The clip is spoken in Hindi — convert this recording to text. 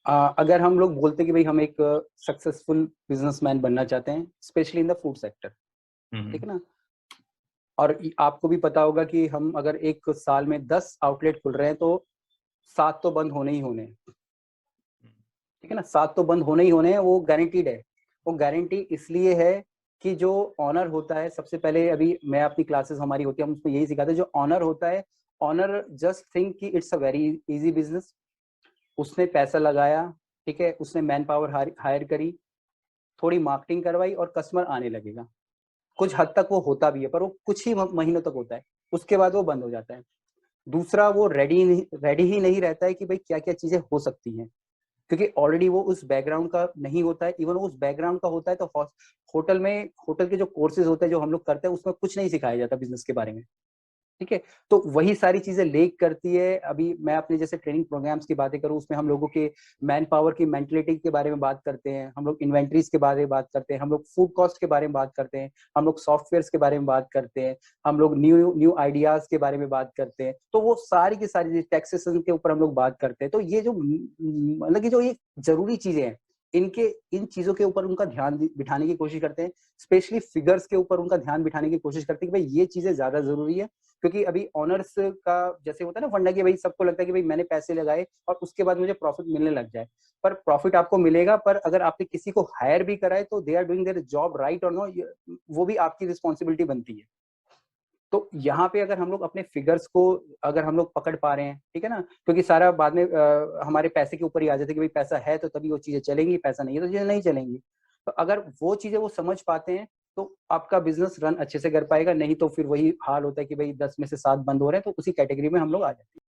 अगर हम लोग बोलते हैं कि भाई हम एक सक्सेसफुल बिजनेसमैन बनना चाहते हैं, specially in the food sector, ठीक हम्म। है ना? और आपको भी पता होगा कि हम अगर एक साल में 10 आउटलेट खुल रहे हैं तो 7 तो बंद होने ही होने हैं, ठीक है ना? 7 तो बंद होने ही होने हैं, वो गारंटीड है। वो गारंटी इसलिए है कि जो ऑनर होता है, सबसे पहले अभी मैं अपनी क्लासेस हमारी होती है, हम उसमें यही सिखाते हैं, जो ऑनर होता है, ऑनर जस्ट थिंक कि it's a very easy business. उसने पैसा लगाया, ठीक है, उसने मैन पावर हायर करी, थोड़ी मार्केटिंग करवाई और कस्टमर आने लगेगा। कुछ हद तक वो होता भी है, पर वो कुछ ही महीनों तक होता है, उसके बाद वो बंद हो जाता है। दूसरा, वो रेडी ही नहीं रहता है कि भाई क्या क्या चीजें हो सकती हैं, क्योंकि ऑलरेडी वो उस बैकग्राउंड का नहीं होता है। इवन उस बैकग्राउंड का होता है तो होटल के जो कोर्सेज होते हैं जो हम लोग करते हैं, उसमें कुछ नहीं सिखाया जाता बिजनेस के बारे में, ठीक है? तो वही सारी चीजें लेक करती है। अभी मैं अपने जैसे ट्रेनिंग प्रोग्राम्स की बातें करूं, उसमें हम लोगों के मैन पावर की मेंटलिटी के बारे में बात करते हैं, हम लोग इन्वेंट्रीज के बारे में बात करते हैं, हम लोग फूड कॉस्ट के बारे में बात करते हैं, हम लोग सॉफ्टवेयर के बारे में बात करते हैं, हम लोग न्यू न्यू आइडियाज के बारे में बात करते हैं। तो वो सारी की सारी टैक्सेशन के ऊपर हम लोग बात करते हैं। तो ये जो मतलब कि जो ये जरूरी चीजें हैं, इनके इन चीजों के ऊपर उनका ध्यान बिठाने की कोशिश करते हैं, स्पेशली फिगर्स के ऊपर उनका ध्यान बिठाने की कोशिश करते हैं कि भाई ये चीजें ज्यादा जरूरी है। क्योंकि अभी ऑनर्स का जैसे होता है ना फंडा, कि भाई सबको लगता है कि भाई मैंने पैसे लगाए और उसके बाद मुझे प्रॉफिट मिलने लग जाए। पर प्रॉफिट आपको मिलेगा, पर अगर आपने किसी को हायर भी कराए तो they are doing their job right और नो, वो भी आपकी रिस्पॉन्सिबिलिटी बनती है। तो यहाँ पे अगर हम लोग अपने फिगर्स को अगर हम लोग पकड़ पा रहे हैं, ठीक है ना, क्योंकि सारा बाद में हमारे पैसे के ऊपर ही आ जाता है कि भाई पैसा है तो तभी वो चीजें चलेंगी, पैसा नहीं है तो चीजें नहीं चलेंगी। तो अगर वो चीजें वो समझ पाते हैं तो आपका बिजनेस रन अच्छे से कर पाएगा। नहीं तो फिर वही हाल होता है कि भाई 10 में से 7 बंद हो रहे हैं, तो उसी कैटेगरी में हम लोग आ जाते हैं।